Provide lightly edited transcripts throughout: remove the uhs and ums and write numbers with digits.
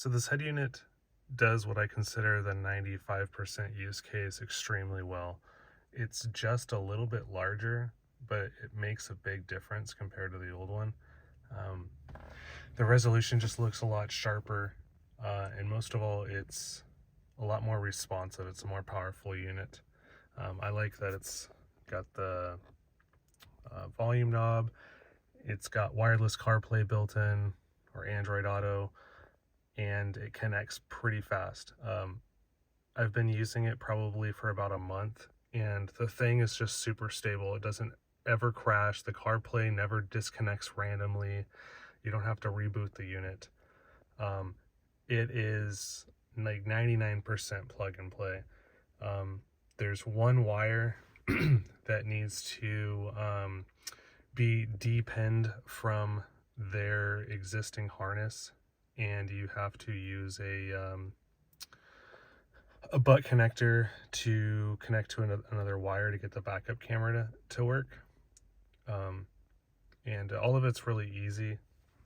So this head unit does what I consider the 95% use case extremely well. It's just a little bit larger, but it makes a big difference compared to the old one. Um, the resolution just looks a lot sharper, and most of all, it's a lot more responsive. It's a more powerful unit. I like that it's got the volume knob. It's got wireless CarPlay built in, or Android Auto, and it connects pretty fast. I've been using it probably for about a month, and the thing is just super stable. It doesn't ever crash. The CarPlay never disconnects randomly. You don't have to reboot the unit. It is like 99% plug and play. There's one wire that needs to be depinned from their existing harness, and you have to use a butt connector to connect to another wire to get the backup camera to work. And all of it's really easy.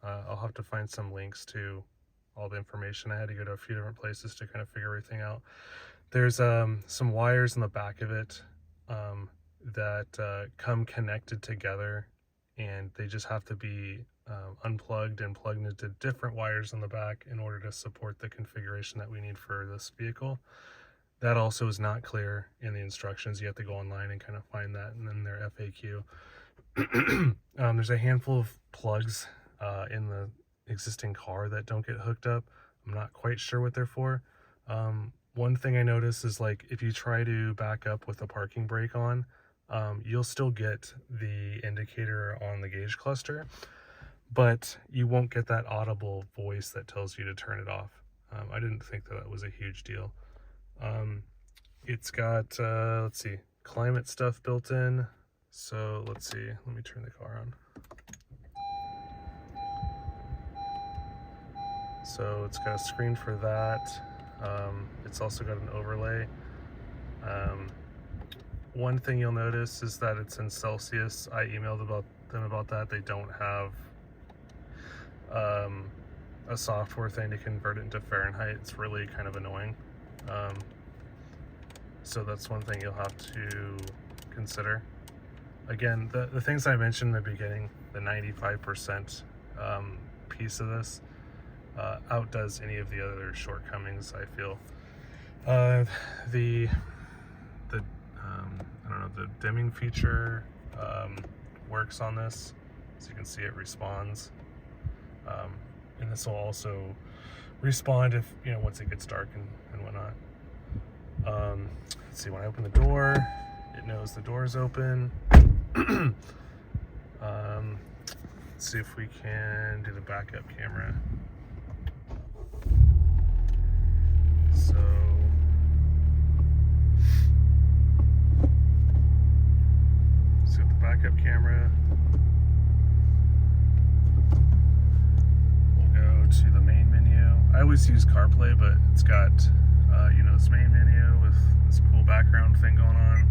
I'll have to find some links to all the information. I had to go to a few different places to kind of figure everything out. There's some wires in the back of it that come connected together, and they just have to be unplugged and plugged into different wires in the back in order to support the configuration that we need for this vehicle. That also is not clear in the instructions. You have to go online and kind of find that, and then their FAQ. There's a handful of plugs in the existing car that don't get hooked up. I'm not quite sure what they're for. One thing I noticed is, like, if you try to back up with the parking brake on, you'll still get the indicator on the gauge cluster, but you won't get that audible voice that tells you to turn it off. I didn't think that was a huge deal. It's got, let's see, climate stuff built in. So let's see, let me turn the car on. So it's got a screen for that. It's also got an overlay. One thing you'll notice is that it's in Celsius. I emailed them about that. They don't have a software thing to convert it into Fahrenheit. It's really kind of annoying. So that's one thing you'll have to consider. Again, the things I mentioned in the beginning, the 95% piece of this outdoes any of the other shortcomings, I feel. The I don't know, the dimming feature works on this. As you can see, it responds. And this will also respond if, once it gets dark and whatnot. Let's see, when I open the door, it knows the door is open. Let's see if we can do the backup camera. So the backup camera. We'll go to the main menu. I always use CarPlay, but it's got this main menu with this cool background thing going on.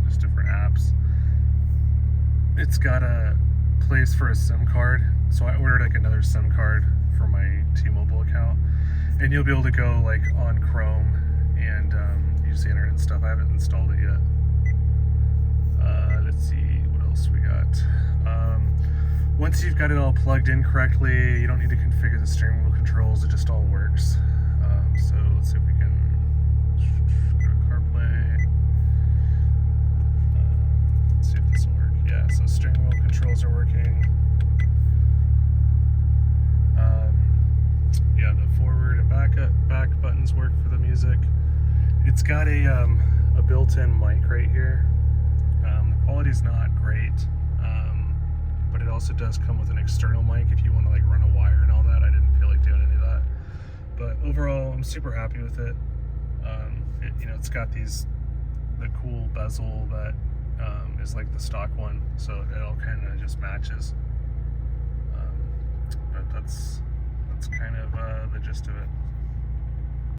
Just different apps. It's got a place for a SIM card, so I ordered like another SIM card for my T-Mobile account, and you'll be able to go like on Chrome and use the internet and stuff. I haven't installed it yet. Let's see what else we got. Once you've got it all plugged in correctly, you don't need to configure the steering wheel controls. It just all works. So let's see if we can go to CarPlay. Let's see if this will work. Yeah, so steering wheel controls are working. Yeah, the forward and back buttons work for the music. It's got a built-in mic right here. The quality's not great, but it also does come with an external mic if you want to like run a wire and all that. I didn't feel like doing any of that, but overall I'm super happy with it. It's got the cool bezel that is like the stock one, so it all kind of just matches. But that's kind of the gist of it.